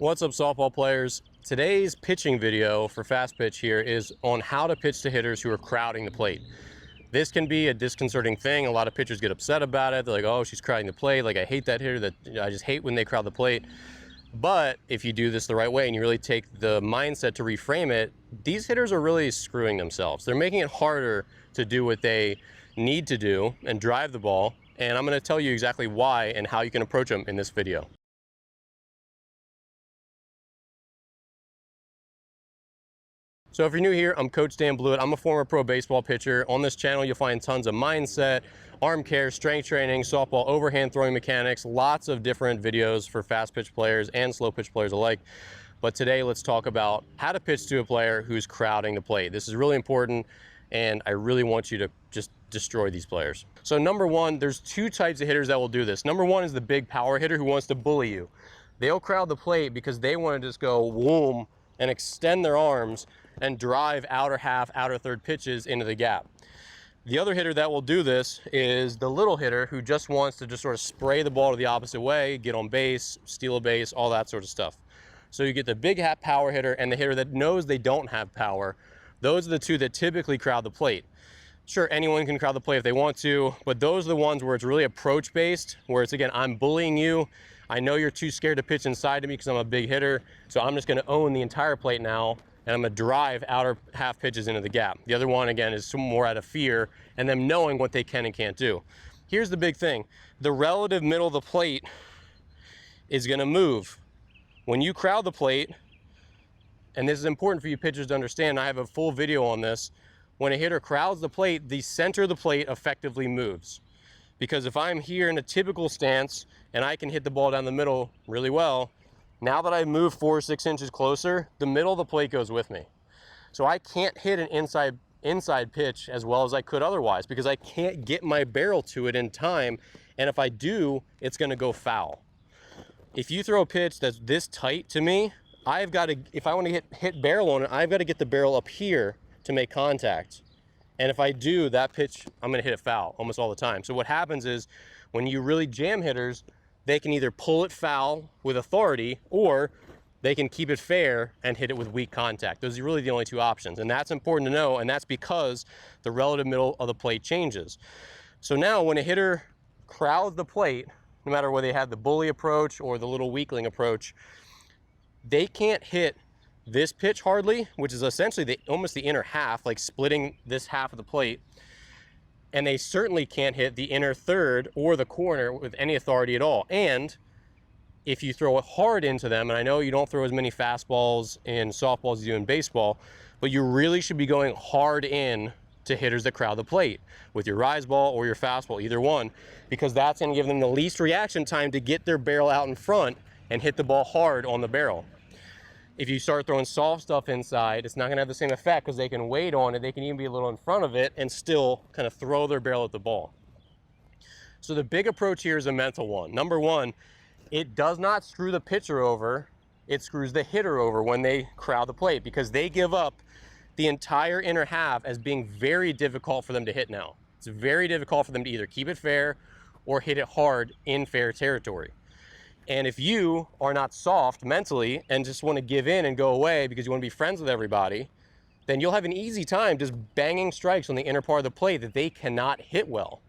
What's up, softball players? Today's pitching video for Fastpitch here is on how to pitch to hitters who are crowding the plate. This can be a disconcerting thing. A lot of pitchers get upset about it. They're like, oh, she's crowding the plate. Like, I hate that hitter. I just hate when they crowd the plate. But if you do this the right way and you really take the mindset to reframe it, these hitters are really screwing themselves. They're making it harder to do what they need to do and drive the ball. And I'm going to tell you exactly why and how you can approach them in this video. So if you're new here, I'm Coach Dan Blewett. I'm a former pro baseball pitcher. On this channel, you'll find tons of mindset, arm care, strength training, softball overhand throwing mechanics, lots of different videos for fast pitch players and slow pitch players alike. But today, let's talk about how to pitch to a player who's crowding the plate. This is really important, and I really want you to just destroy these players. So number one, there's two types of hitters that will do this. Number one is the big power hitter who wants to bully you. They'll crowd the plate because they want to just go whoom and extend their arms and drive outer half, outer third pitches into the gap. The other hitter that will do this is the little hitter who just wants to just sort of spray the ball to the opposite way, get on base, steal a base, all that sort of stuff. So you get the big hat power hitter and the hitter that knows they don't have power. Those are the two that typically crowd the plate. Sure, anyone can crowd the plate if they want to, but those are the ones where it's really approach based, where it's, again, I'm bullying you. I know you're too scared to pitch inside to me because I'm a big hitter, so I'm just gonna own the entire plate now, and I'm gonna drive outer half pitches into the gap. The other one, again, is more out of fear and them knowing what they can and can't do. Here's the big thing. The relative middle of the plate is gonna move. When you crowd the plate, and this is important for you pitchers to understand, I have a full video on this, when a hitter crowds the plate, the center of the plate effectively moves. Because if I'm here in a typical stance and I can hit the ball down the middle really well, now that I move 4 or 6 inches closer, the middle of the plate goes with me. So I can't hit an inside pitch as well as I could otherwise because I can't get my barrel to it in time. And if I do, it's gonna go foul. If you throw a pitch that's this tight to me, I've got to, if I want to hit barrel on it, I've got to get the barrel up here to make contact. And if I do, that pitch, I'm gonna hit it foul almost all the time. So what happens is when you really jam hitters, they can either pull it foul with authority or they can keep it fair and hit it with weak contact. Those are really the only two options. And that's important to know, and that's because the relative middle of the plate changes. So now when a hitter crowds the plate, no matter whether they have the bully approach or the little weakling approach, they can't hit this pitch hardly, which is essentially almost the inner half, like splitting this half of the plate. And they certainly can't hit the inner third or the corner with any authority at all. And if you throw it hard into them, and I know you don't throw as many fastballs in softball as you do in baseball, but you really should be going hard in to hitters that crowd the plate with your rise ball or your fastball, either one, because that's gonna give them the least reaction time to get their barrel out in front and hit the ball hard on the barrel. If you start throwing soft stuff inside, it's not gonna have the same effect because they can wait on it. They can even be a little in front of it and still kind of throw their barrel at the ball. So the big approach here is a mental one. Number one, it does not screw the pitcher over, it screws the hitter over when they crowd the plate because they give up the entire inner half as being very difficult for them to hit now. It's very difficult for them to either keep it fair or hit it hard in fair territory. And if you are not soft mentally and just want to give in and go away because you want to be friends with everybody, then you'll have an easy time just banging strikes on the inner part of the plate that they cannot hit well.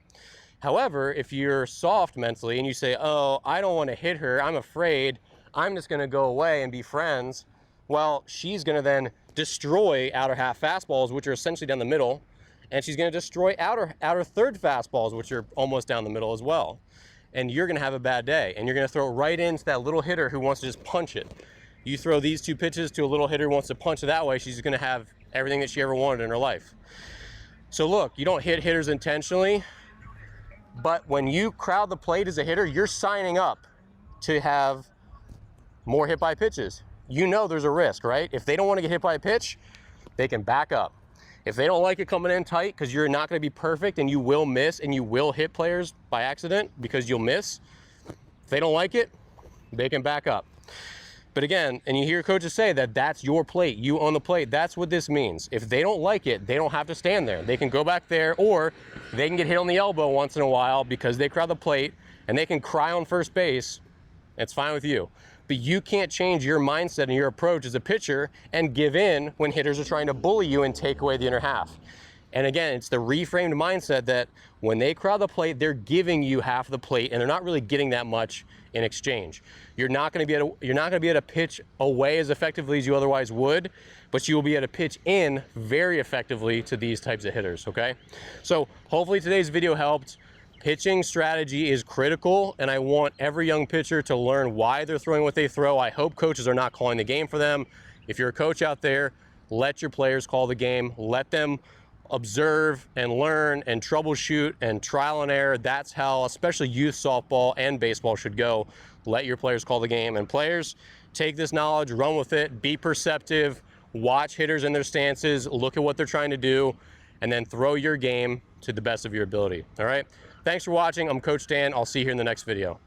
However, if you're soft mentally and you say, oh, I don't want to hit her, I'm afraid, I'm just going to go away and be friends, well, she's going to then destroy outer half fastballs, which are essentially down the middle, and she's going to destroy outer third fastballs, which are almost down the middle as well. And you're gonna have a bad day, and you're gonna throw it right into that little hitter who wants to just punch it. You throw these two pitches to a little hitter who wants to punch it that way, she's gonna have everything that she ever wanted in her life. So look, you don't hit hitters intentionally, but when you crowd the plate as a hitter, you're signing up to have more hit by pitches. You know there's a risk, right? If they don't want to get hit by a pitch, they can back up. If they don't like it coming in tight because you're not going to be perfect and you will miss and you will hit players by accident because you'll miss, if they don't like it, they can back up. But again, and you hear coaches say that that's your plate, you own the plate. That's what this means. If they don't like it, they don't have to stand there. They can go back there, or they can get hit on the elbow once in a while because they crowd the plate, and they can cry on first base. It's fine with you. but you can't change your mindset and your approach as a pitcher and give in when hitters are trying to bully you and take away the inner half. And again, it's the reframed mindset that when they crowd the plate, they're giving you half the plate and they're not really getting that much in exchange. You're not going to be able to pitch away as effectively as you otherwise would, but you will be able to pitch in very effectively to these types of hitters, okay? So hopefully today's video helped. Pitching strategy is critical, and I want every young pitcher to learn why they're throwing what they throw. I hope coaches are not calling the game for them. If you're a coach out there, let your players call the game. Let them observe and learn and troubleshoot and trial and error. That's how especially youth softball and baseball should go. Let your players call the game. And players, take this knowledge, run with it, be perceptive, watch hitters in their stances, look at what they're trying to do, and then throw your game to the best of your ability. All right? Thanks for watching. I'm Coach Dan. I'll see you here in the next video.